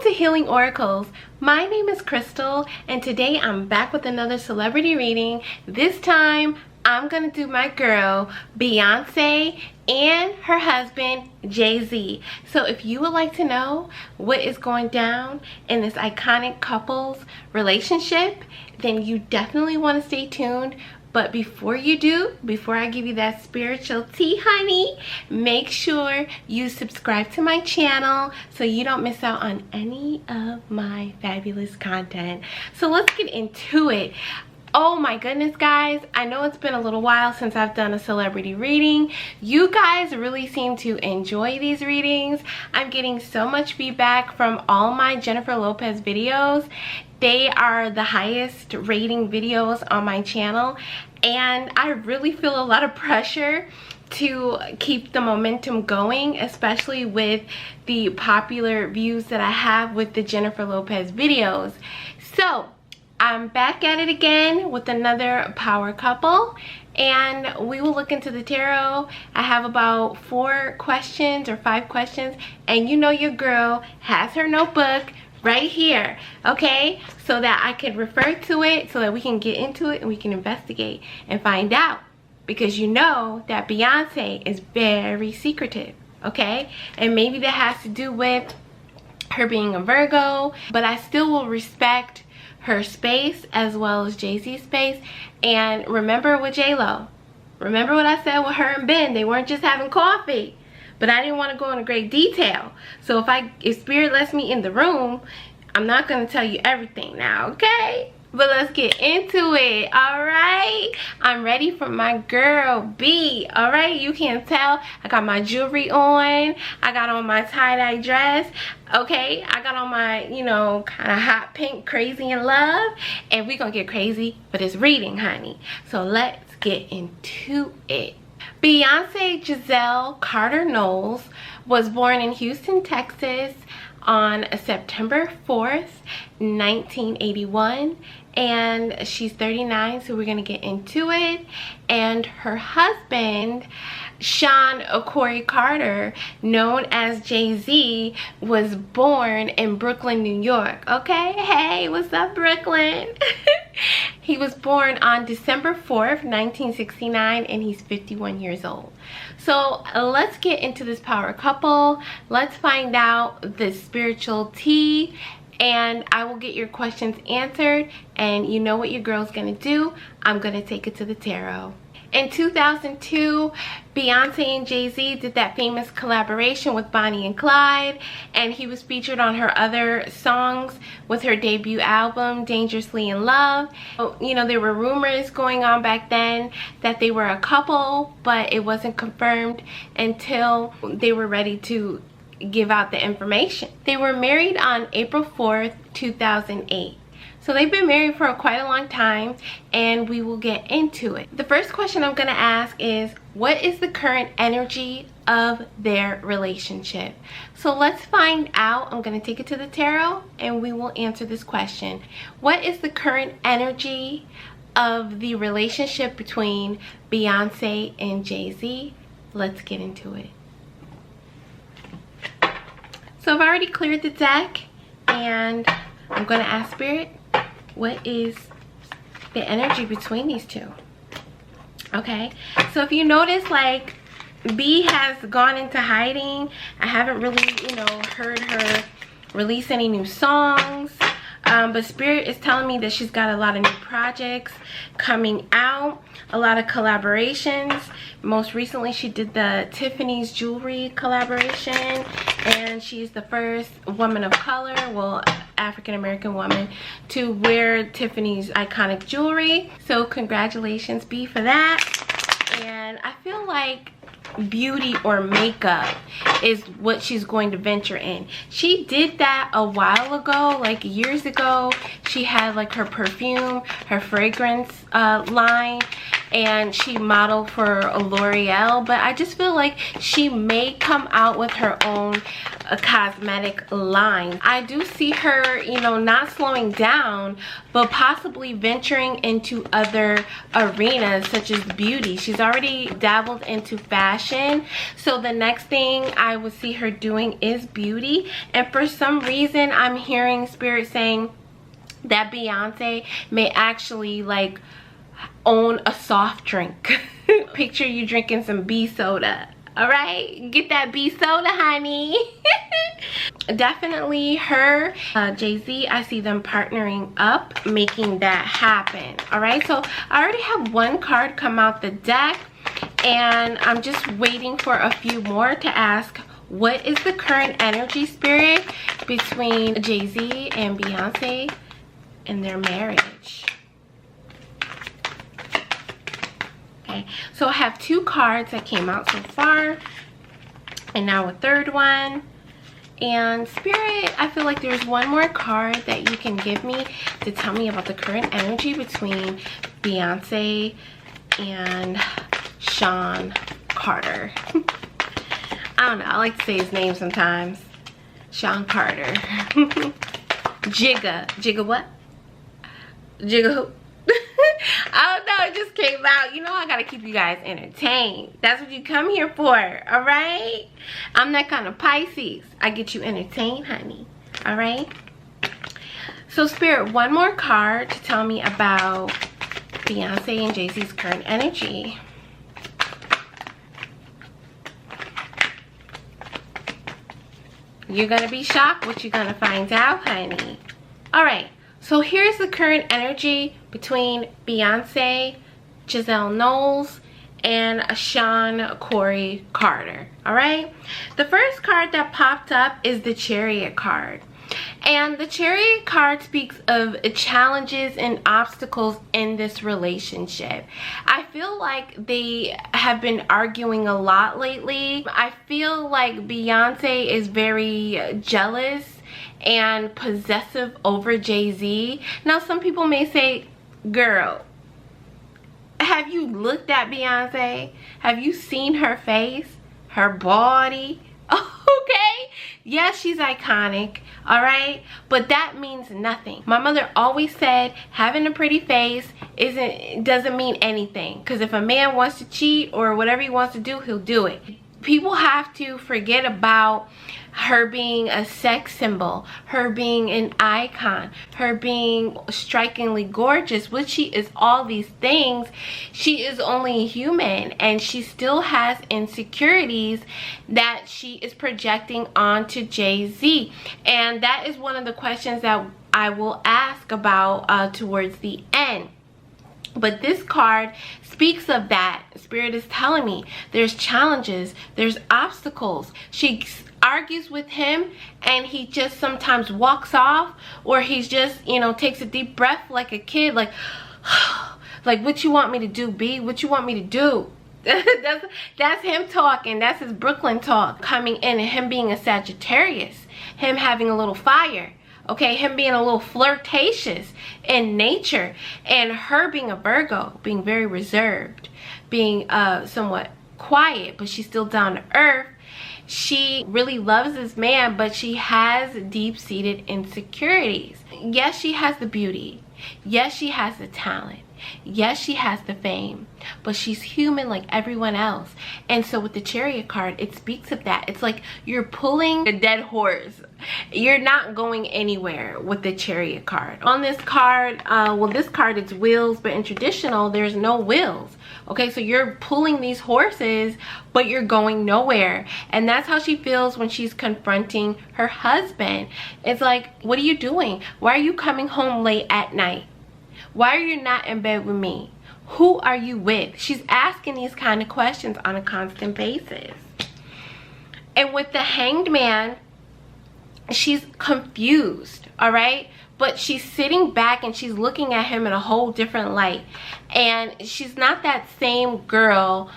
to Healing Oracles. My name is Crystal and today I'm back with another celebrity reading. This time I'm gonna do my girl Beyonce and her husband Jay-Z. So if you would like to know what is going down in this iconic couple's relationship, then you definitely want to stay tuned. But before you do, before I give you that spiritual tea, honey, make sure you subscribe to my channel so you don't miss out on any of my fabulous content. So let's get into it. Oh my goodness, guys, I know it's been a little while since I've done a celebrity reading. You guys really seem to enjoy these readings. I'm getting so much feedback from all my Jennifer Lopez videos. They are the highest rating videos on my channel, and I really feel a lot of pressure to keep the momentum going, especially with the popular views that I have with the Jennifer Lopez videos. So I'm back at it again with another power couple, and we will look into the tarot. I have about 4 questions or 5 questions, and you know your girl has her notebook right here, okay, so that I can refer to it, so that we can get into it and we can investigate and find out, because you know that Beyonce is very secretive, okay, and maybe that has to do with her being a Virgo, but I still will respect her space as well as Jay-Z's space. And remember with J-Lo, remember what I said with her and Ben, they weren't just having coffee. But I didn't want to go into great detail. So if spirit lets me in the room, I'm not going to tell you everything now, okay? But let's get into it, alright? I'm ready for my girl B, alright? You can tell I got my jewelry on. I got on my tie-dye dress, okay? I got on my, you know, kind of hot pink Crazy in Love. And we're going to get crazy for this reading, honey. So let's get into it. Beyonce Giselle Carter Knowles was born in Houston, Texas on September 4th, 1981, and she's 39, so we're gonna get into it. And her husband, Sean Corey Carter, known as JayZ, was born in Brooklyn, New York. Okay, hey, what's up, Brooklyn? He was born on December 4th, 1969, and he's 51 years old. So let's get into this power couple. Let's find out the spiritual tea, and I will get your questions answered. And you know what your girl's gonna do? I'm gonna take it to the tarot. In 2002, Beyonce and Jay-Z did that famous collaboration with Bonnie and Clyde, and he was featured on her other songs with her debut album, Dangerously in Love. You know, there were rumors going on back then that they were a couple, but it wasn't confirmed until they were ready to give out the information. They were married on April 4th, 2008. So they've been married for quite a long time, and we will get into it. The first question I'm gonna ask is, what is the current energy of their relationship? So let's find out. I'm gonna take it to the tarot and we will answer this question. What is the current energy of the relationship between Beyonce and Jay-Z? Let's get into it. So I've already cleared the deck, and I'm gonna ask Spirit, what is the energy between these two? Okay, so if you notice, like, B has gone into hiding. I haven't really, you know, heard her release any new songs. But Spirit is telling me that she's got a lot of new projects coming out, a lot of collaborations. Most recently, she did the Tiffany's jewelry collaboration, and she's the first woman of color, well, African-American woman, to wear Tiffany's iconic jewelry. So congratulations, B, for that. And I feel like beauty or makeup is what she's going to venture in. She did that a while ago, like years ago. She had like her perfume, her fragrance line, and she modeled for L'Oreal. But I just feel like she may come out with her own a cosmetic line. I do see her, you know, not slowing down, but possibly venturing into other arenas such as beauty. She's already dabbled into fashion, so the next thing I would see her doing is beauty. And for some reason, I'm hearing Spirit saying that Beyonce may actually like own a soft drink. Picture you drinking some bee soda. All right, get that bee soda, honey. Definitely her, JayZ, I see them partnering up, making that happen. All right, so I already have one card come out the deck, and I'm just waiting for a few more to ask, what is the current energy, Spirit, between JayZ and Beyonce in their marriage? Okay, so I have two cards that came out so far, and now a third one. And Spirit, I feel like there's one more card that you can give me to tell me about the current energy between Beyonce and Sean Carter. I don't know, I like to say his name sometimes. Sean Carter. Jigga what? Jigga who? I don't know, it just came out. You know, I gotta keep you guys entertained. That's what you come here for, all right? I'm that kind of Pisces. I get you entertained, honey, all right? So Spirit, one more card to tell me about Beyonce and Jay-Z's current energy. You're gonna be shocked what you're gonna find out, honey. All right. So here's the current energy between Beyonce, Giselle Knowles, and Sean Corey Carter, all right? The first card that popped up is the Chariot card. And the Chariot card speaks of challenges and obstacles in this relationship. I feel like they have been arguing a lot lately. I feel like Beyonce is very jealous and possessive over JayZ. Now, some people may say, girl, have you looked at Beyonce? Have you seen her face, her body? Okay, yes, she's iconic, all right, but that means nothing. My mother always said having a pretty face doesn't mean anything, because if a man wants to cheat or whatever he wants to do, he'll do it. People have to forget about her being a sex symbol, her being an icon, her being strikingly gorgeous, which she is all these things. She is only human, and she still has insecurities that she is projecting onto JayZ. And that is one of the questions that I will ask about towards the end. But this card speaks of that. Spirit is telling me there's challenges, there's obstacles. She argues with him and he just sometimes walks off, or he's just, you know, takes a deep breath like a kid, like like, what you want me to do, B? What you want me to do? That's him talking. That's his Brooklyn talk coming in, and him being a Sagittarius, him having a little fire. Okay, him being a little flirtatious in nature, and her being a Virgo, being very reserved, being somewhat quiet, but she's still down to earth. She really loves this man, but she has deep-seated insecurities. Yes, she has the beauty. Yes, she has the talent. Yes, she has the fame, but she's human like everyone else. And so with the Chariot card, it speaks of that. It's like you're pulling a dead horse. You're not going anywhere with the Chariot card. On this card, well, this card, it's wheels, but in traditional, there's no wheels. Okay, so you're pulling these horses, but you're going nowhere. And that's how she feels when she's confronting her husband. It's like, what are you doing? Why are you coming home late at night? Why are you not in bed with me? Who are you with? She's asking these kind of questions on a constant basis. And with the Hanged Man, she's confused, all right? But she's sitting back and she's looking at him in a whole different light. And she's not that same girl,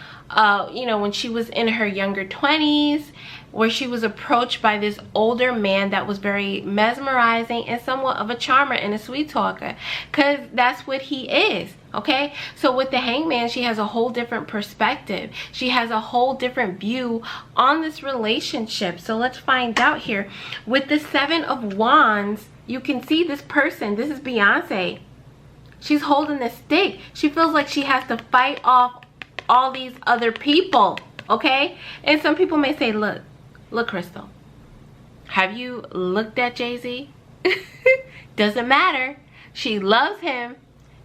you know, when she was in her younger 20s, where she was approached by this older man that was very mesmerizing and somewhat of a charmer and a sweet talker, because that's what he is. Okay, so with the Hangman, she has a whole different perspective. She has a whole different view on this relationship. So let's find out here. With the Seven of Wands, you can see this person. This is Beyonce. She's holding the stick. She feels like she has to fight off all these other people. Okay, and some people may say, look, Crystal, have you looked at JayZ? Doesn't matter. She loves him.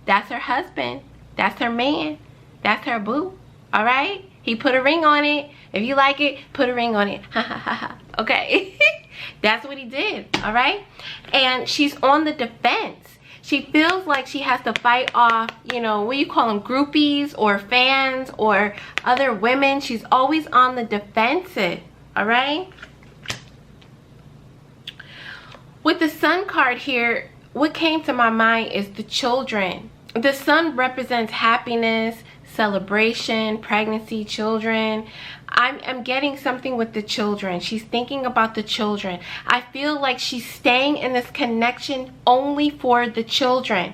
That's her husband. That's her man. That's her boo. All right? He put a ring on it. If you like it, put a ring on it. Ha ha ha ha. Okay? That's what he did. All right? And she's on the defense. She feels like she has to fight off, you know, what do you call them, groupies or fans or other women. She's always on the defensive. All right? With the Sun card here, what came to my mind is the children. The Sun represents happiness, celebration, pregnancy, children. I'm getting something with the children. She's thinking about the children. I feel like she's staying in this connection only for the children.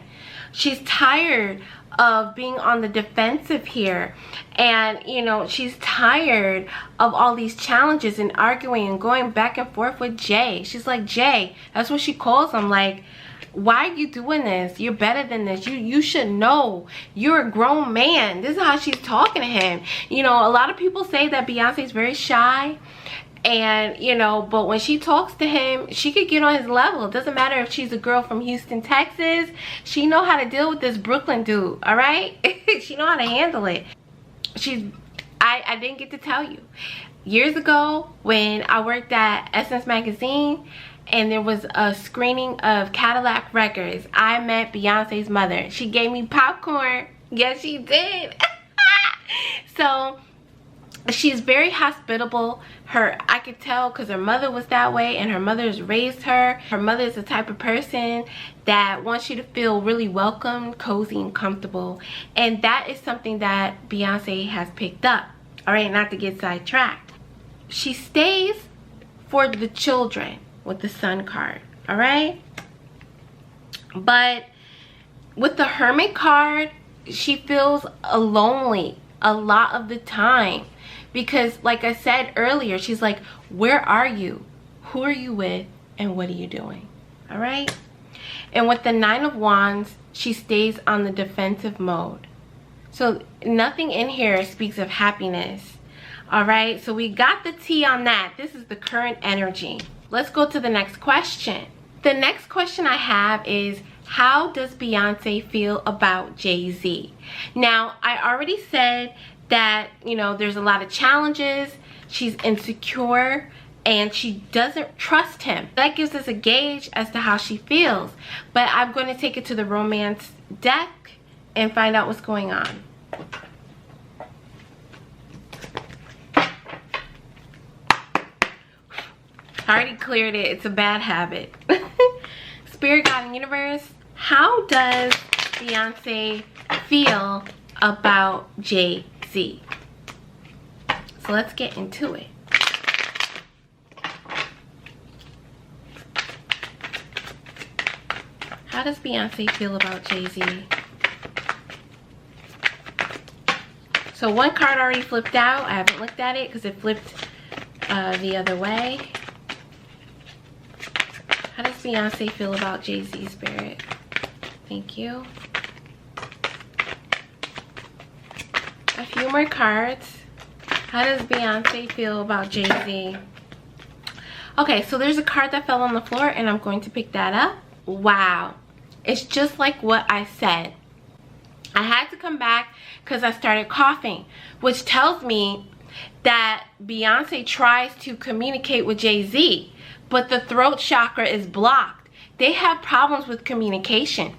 She's tired of being on the defensive here, and you know, she's tired of all these challenges and arguing and going back and forth with Jay. She's like, Jay, that's what she calls him, like, why are you doing this? You're better than this. You should know. You're a grown man. This is how she's talking to him. You know, a lot of people say that Beyonce is very shy, and you know, but when she talks to him, she could get on his level. It doesn't matter if she's a girl from Houston, Texas. She know how to deal with this Brooklyn dude. All right. She know how to handle it. I didn't get to tell you, years ago when I worked at Essence magazine and there was a screening of Cadillac Records, I met Beyonce's mother. She gave me popcorn. Yes, she did. So she's very hospitable. I could tell because her mother was that way, and her mother's raised her. Her mother is the type of person that wants you to feel really welcome, cozy, and comfortable. And that is something that Beyonce has picked up. All right, not to get sidetracked. She stays for the children with the Sun card. All right. But with the Hermit card, she feels lonely a lot of the time. Because like I said earlier, she's like, where are you? Who are you with? And what are you doing? All right. And with the Nine of Wands, she stays on the defensive mode. So nothing in here speaks of happiness. All right. So we got the tea on that. This is the current energy. Let's go to the next question. The next question I have is, how does Beyonce feel about JayZ? Now, I already said that, you know, there's a lot of challenges. She's insecure and she doesn't trust him. That gives us a gauge as to how she feels. But I'm going to take it to the romance deck and find out what's going on. I already cleared it. It's a bad habit. Spirit, God, and Universe, how does Beyonce feel about JayZ? So let's get into it. How does Beyonce feel about JayZ? So one card already flipped out. I haven't looked at it because it flipped the other way. How does Beyonce feel about JayZ, Spirit? Thank you. A few more cards. How does Beyonce feel about JayZ? Okay, so there's a card that fell on the floor and I'm going to pick that up. Wow. It's just like what I said. I had to come back because I started coughing, which tells me that Beyonce tries to communicate with JayZ, but the throat chakra is blocked. They have problems with communication.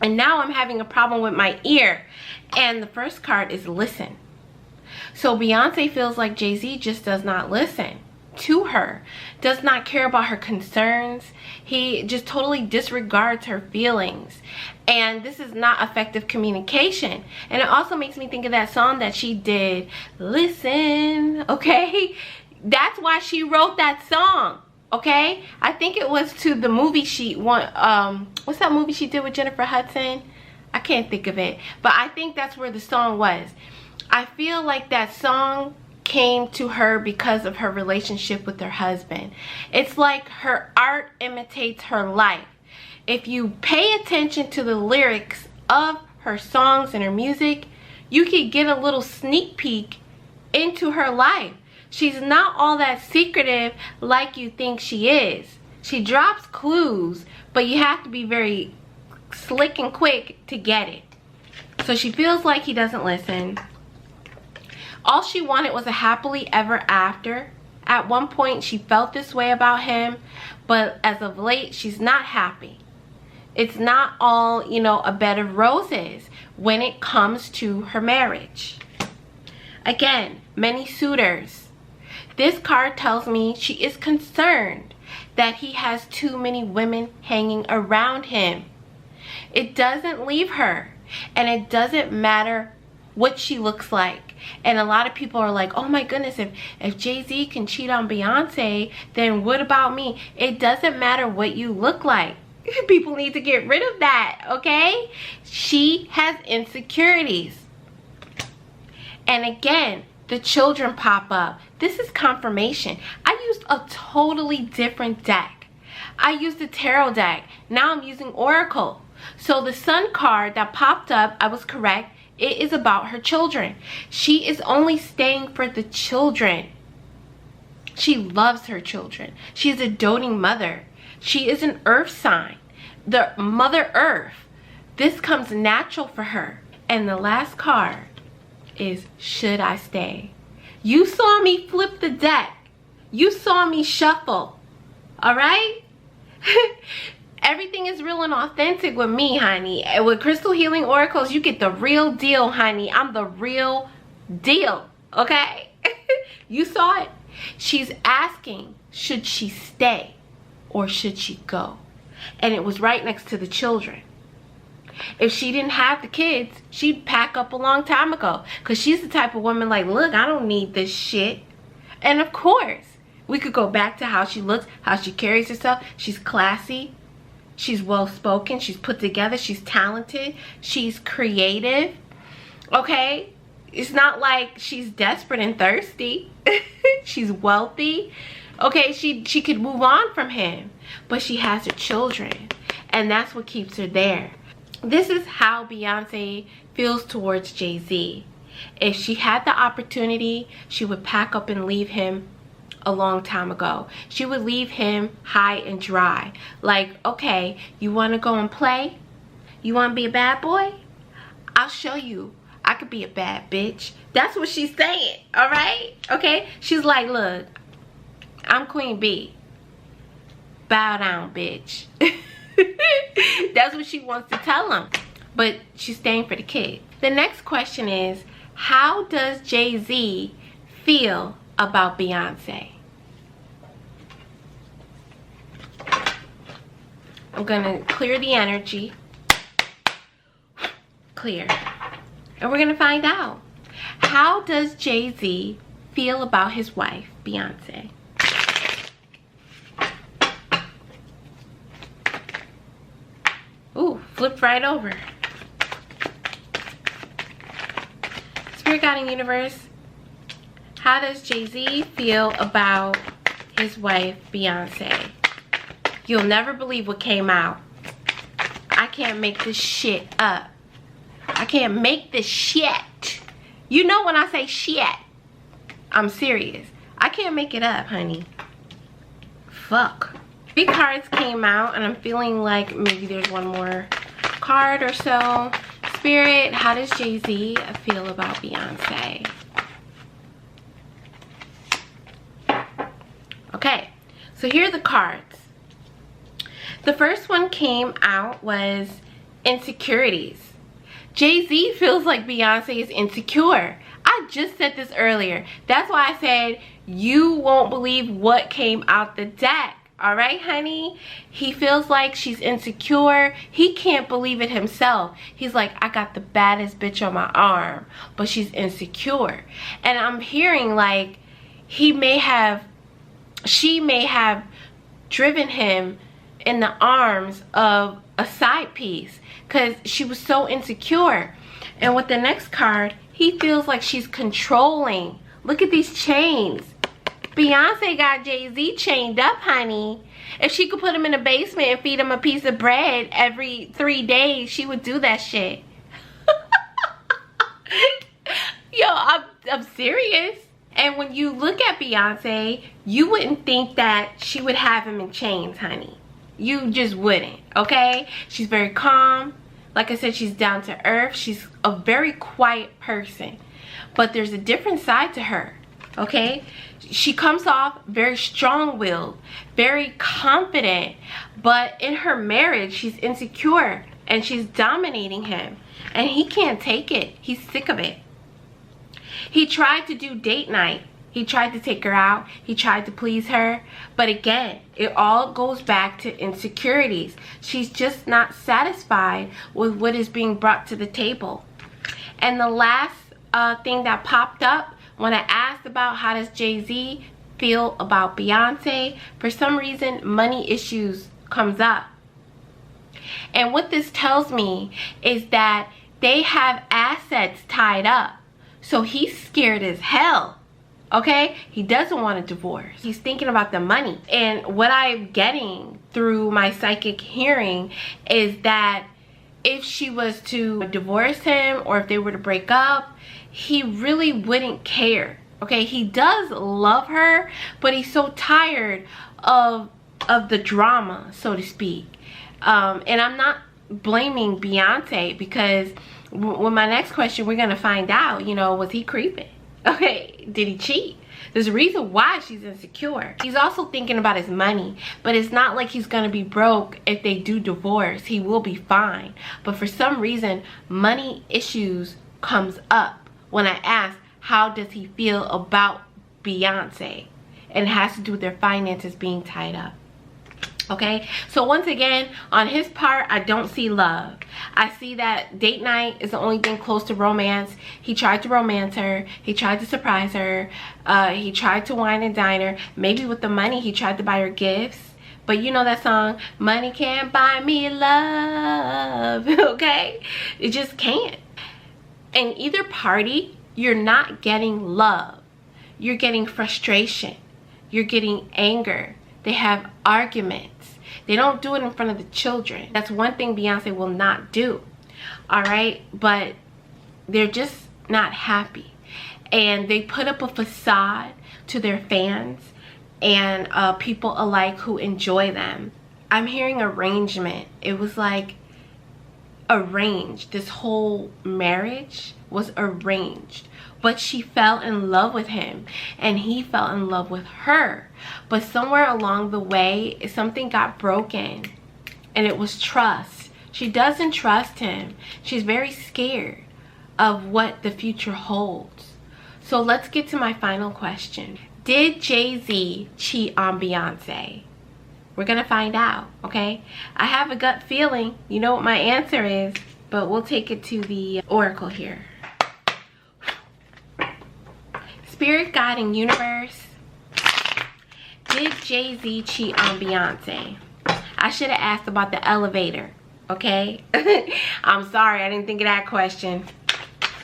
And now I'm having a problem with my ear. And the first card is listen. So Beyonce feels like JayZ just does not listen to her, does not care about her concerns. He just totally disregards her feelings. And this is not effective communication. And it also makes me think of that song that she did, Listen, okay? That's why she wrote that song. Okay, I think it was to the movie she what's that movie she did with Jennifer Hudson? I can't think of it, but I think that's where the song was. I feel like that song came to her because of her relationship with her husband. It's like her art imitates her life. If you pay attention to the lyrics of her songs and her music, you can get a little sneak peek into her life. She's not all that secretive like you think she is. She drops clues, but you have to be very slick and quick to get it. So she feels like he doesn't listen. All she wanted was a happily ever after. At one point she felt this way about him, but as of late she's not happy. It's not all, you know, a bed of roses when it comes to her marriage. Again, many suitors. This card tells me she is concerned that he has too many women hanging around him. It doesn't leave her, and it doesn't matter what she looks like. And a lot of people are like, oh my goodness, if Jay-Z can cheat on Beyonce, then what about me? It doesn't matter what you look like. People need to get rid of that, okay? She has insecurities. And again, the children pop up. This is confirmation. I used a totally different deck. I used the tarot deck. Now I'm using Oracle. So the Sun card that popped up, I was correct. It is about her children. She is only staying for the children. She loves her children. She is a doting mother. She is an earth sign. The Mother Earth. This comes natural for her. And the last card is, should I stay? You saw me flip the deck. You saw me shuffle. Alright? Everything is real and authentic with me, honey. And with Crystal Healing Oracles, you get the real deal, honey. I'm the real deal. Okay? You saw it. She's asking, should she stay or should she go? And it was right next to the children. If she didn't have the kids, she'd pack up a long time ago. Because she's the type of woman like, look, I don't need this shit. And of course, we could go back to how she looks, how she carries herself. She's classy. She's well-spoken. She's put together. She's talented. She's creative. Okay? It's not like she's desperate and thirsty. She's wealthy. Okay, she could move on from him. But she has her children. And that's what keeps her there. This is how Beyonce feels towards Jay-Z. If she had the opportunity, she would pack up and leave him a long time ago. She would leave him high and dry. Like, okay, you want to go and play? You want to be a bad boy? I'll show you. I could be a bad bitch. That's what she's saying, all right? Okay? She's like, look, I'm Queen B. Bow down, bitch. That's what she wants to tell him. But she's staying for the kid. The next question is, how does Jay-Z feel about Beyonce? I'm gonna clear the energy. Clear. And we're gonna find out. How does Jay-Z feel about his wife, Beyonce? Ooh, flipped right over. Spirit Guiding Universe, how does Jay-Z feel about his wife, Beyonce? You'll never believe what came out. I can't make this shit up. I can't make this shit. You know when I say shit, I'm serious. I can't make it up, honey. Fuck. 3 cards came out and I'm feeling like maybe there's one more card or so. Spirit, how does Jay-Z feel about Beyonce? Okay, so here are the cards. The first one came out was insecurities. Jay-Z feels like Beyonce is insecure. I just said this earlier. That's why I said you won't believe what came out the deck. All right, honey? He feels like she's insecure. He can't believe it himself. He's like, I got the baddest bitch on my arm, but she's insecure. And I'm hearing like, she may have driven him in the arms of a side piece because she was so insecure. And with the next card, he feels like she's controlling. Look at these chains. Beyonce got Jay-Z chained up, honey. If she could put him in the basement and feed him a piece of bread every 3 days, she would do that shit. Yo, I'm serious. And when you look at Beyonce, you wouldn't think that she would have him in chains, honey. You just wouldn't, okay? She's very calm. Like I said, she's down to earth. She's a very quiet person. But there's a different side to her, okay? She comes off very strong-willed, very confident. But in her marriage, she's insecure and she's dominating him. And he can't take it. He's sick of it. He tried to do date night. He tried to take her out. He tried to please her. But again, it all goes back to insecurities. She's just not satisfied with what is being brought to the table. And the last thing that popped up when I asked about how does Jay-Z feel about Beyonce, for some reason, money issues comes up. And what this tells me is that they have assets tied up. So he's scared as hell, okay? He doesn't want a divorce. He's thinking about the money. And what I'm getting through my psychic hearing is that if she was to divorce him or if they were to break up, he really wouldn't care, okay? He does love her, but he's so tired of the drama, so to speak. And I'm not blaming Beyonce because with my next question, we're gonna find out, you know, was he creeping? Okay, did he cheat? There's a reason why she's insecure. He's also thinking about his money, but it's not like he's gonna be broke if they do divorce. He will be fine. But for some reason, money issues comes up when I ask, how does he feel about Beyonce? And it has to do with their finances being tied up. Okay, so once again, on his part, I don't see love. I see that date night is the only thing close to romance. He tried to romance her. He tried to surprise her. He tried to wine and dine her. Maybe with the money, he tried to buy her gifts. But you know that song, money can't buy me love, okay? It just can't. In either party, you're not getting love. You're getting frustration. You're getting anger. They have arguments. They don't do it in front of the children. That's one thing Beyonce will not do. All right? But they're just not happy. And they put up a facade to their fans and people alike who enjoy them. I'm hearing arrangement. It was like arranged. This whole marriage was arranged. But she fell in love with him and he fell in love with her. But somewhere along the way, something got broken and it was trust. She doesn't trust him. She's very scared of what the future holds. So let's get to my final question. Did Jay-Z cheat on Beyonce? We're gonna find out, okay? I have a gut feeling. You know what my answer is, but we'll take it to the oracle here. Spirit, God, and universe, did Jay-Z cheat on Beyonce? I should have asked about the elevator, okay? I'm sorry, I didn't think of that question.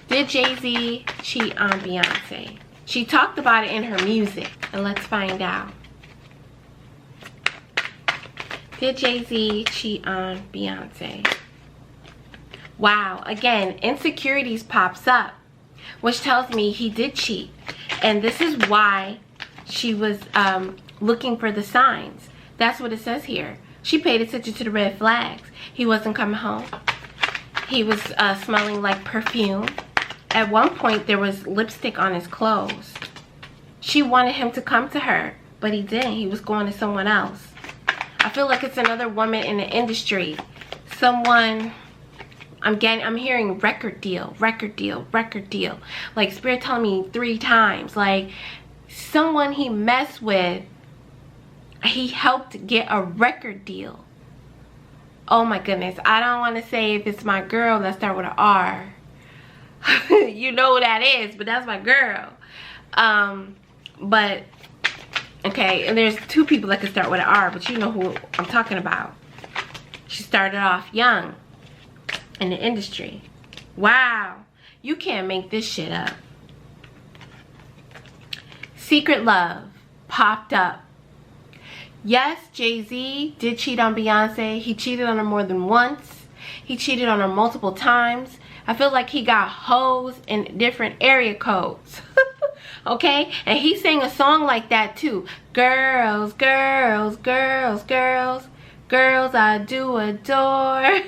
Did Jay-Z cheat on Beyonce? She talked about it in her music, and let's find out. Did Jay-Z cheat on Beyonce? Wow, again, insecurities pops up, which tells me he did cheat. And this is why she was looking for the signs. That's what it says here. She paid attention to the red flags. He wasn't coming home. He was smelling like perfume. At one point, there was lipstick on his clothes. She wanted him to come to her, but he didn't. He was going to someone else. I feel like it's another woman in the industry. Someone... I'm hearing record deal, record deal, record deal. Like Spirit telling me 3 times. Like someone he messed with, he helped get a record deal. Oh my goodness. I don't want to say if it's my girl that start with an R. You know who that is, but that's my girl. but okay, and there's two people that can start with an R, but you know who I'm talking about. She started off young in the industry. Wow, you can't make this shit up. Secret love popped up. Yes, Jay-Z did cheat on Beyonce. He cheated on her more than once. He cheated on her multiple times. I feel like he got hoes in different area codes. Okay? And he sang a song like that too. Girls, girls, girls, girls, girls I do adore.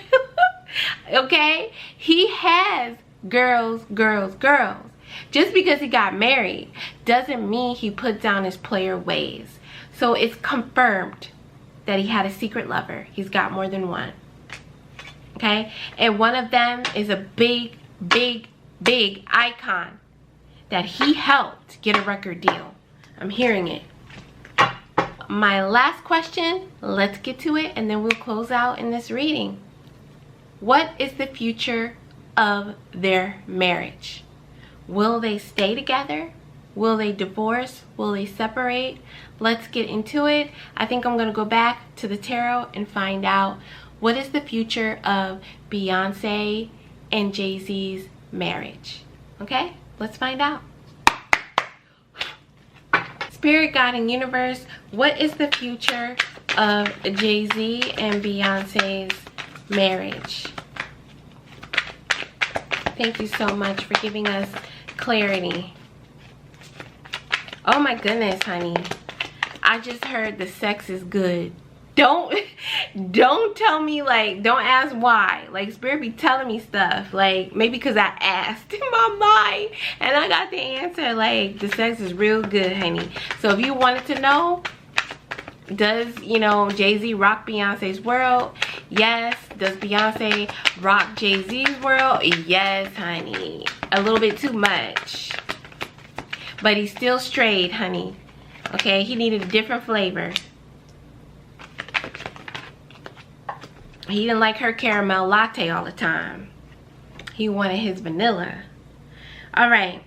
Okay? He has girls, girls, girls. Just because he got married doesn't mean he put down his player ways. So it's confirmed that he had a secret lover. He's got more than one. Okay? And one of them is a big, big, big icon that he helped get a record deal. I'm hearing it. My last question, let's get to it, and then we'll close out in this reading. What is the future of their marriage? Will they stay together? Will they divorce? Will they separate? Let's get into it. I think I'm going to go back to the tarot and find out what is the future of Beyonce and Jay-Z's marriage. Okay? Let's find out. Spirit, God, and universe, what is the future of Jay-Z and Beyonce's marriage? Thank you so much for giving us clarity. Oh my goodness, honey. I just heard the sex is good. Don't tell me, like, don't ask why. Like, Spirit be telling me stuff. Like, maybe because I asked in my mind and I got the answer. Like, the sex is real good, honey. So if you wanted to know, does, you know, Jay-Z rock Beyonce's world? Yes. Does Beyonce rock Jay-Z's world? Yes, honey. A little bit too much. But he's still straight, honey. Okay, he needed a different flavor. He didn't like her caramel latte all the time. He wanted his vanilla. All right.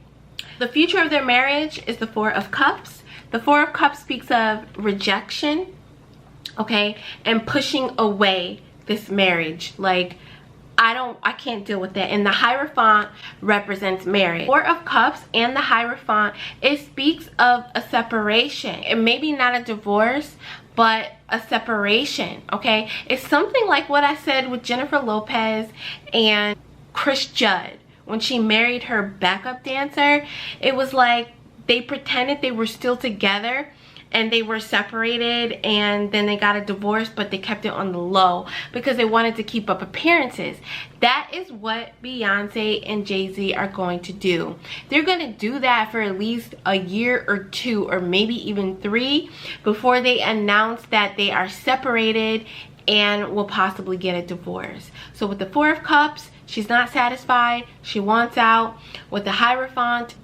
The future of their marriage is the Four of Cups. The Four of Cups speaks of rejection, okay, and pushing away this marriage. Like, I can't deal with that. And the Hierophant represents marriage. Four of Cups and the Hierophant, it speaks of a separation. And maybe not a divorce, but a separation, okay? It's something like what I said with Jennifer Lopez and Chris Judd. When she married her backup dancer, it was like they pretended they were still together and they were separated, and then they got a divorce, but they kept it on the low because they wanted to keep up appearances. That is what Beyonce and Jay-Z are going to do. They're going to do that for at least a year or two, or maybe even 3, before they announce that they are separated and will possibly get a divorce. So with the Four of Cups, she's not satisfied. She wants out. With the Hierophant,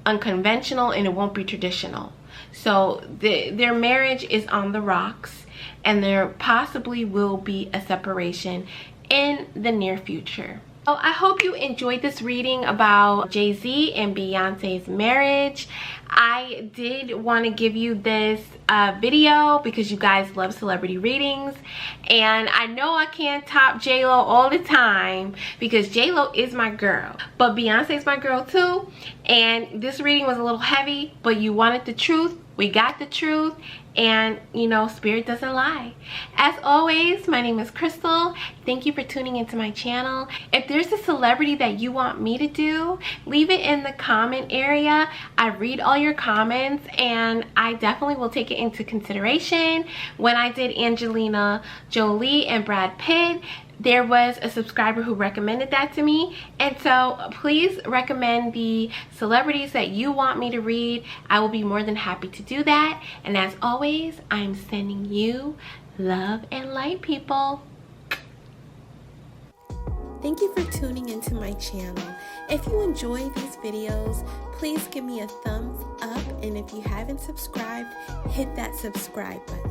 unconventional, and it won't be traditional. So their marriage is on the rocks, and there possibly will be a separation in the near future. So I hope you enjoyed this reading about Jay-Z and Beyonce's marriage. I did want to give you this video because you guys love celebrity readings, and I know I can't top J-Lo all the time because J-Lo is my girl, but Beyonce's my girl too. And this reading was a little heavy, but you wanted the truth. We got the truth, and you know, Spirit doesn't lie. As always, my name is Crystal. Thank you for tuning into my channel. If there's a celebrity that you want me to do, leave it in the comment area. I read all your comments, and I definitely will take it into consideration. When I did Angelina Jolie and Brad Pitt, there was a subscriber who recommended that to me, and so please recommend the celebrities that you want me to read. I will be more than happy to do that. And as always, I'm sending you love and light, people. Thank you for tuning into my channel. If you enjoy these videos, please give me a thumbs up, and if you haven't subscribed, hit that subscribe button.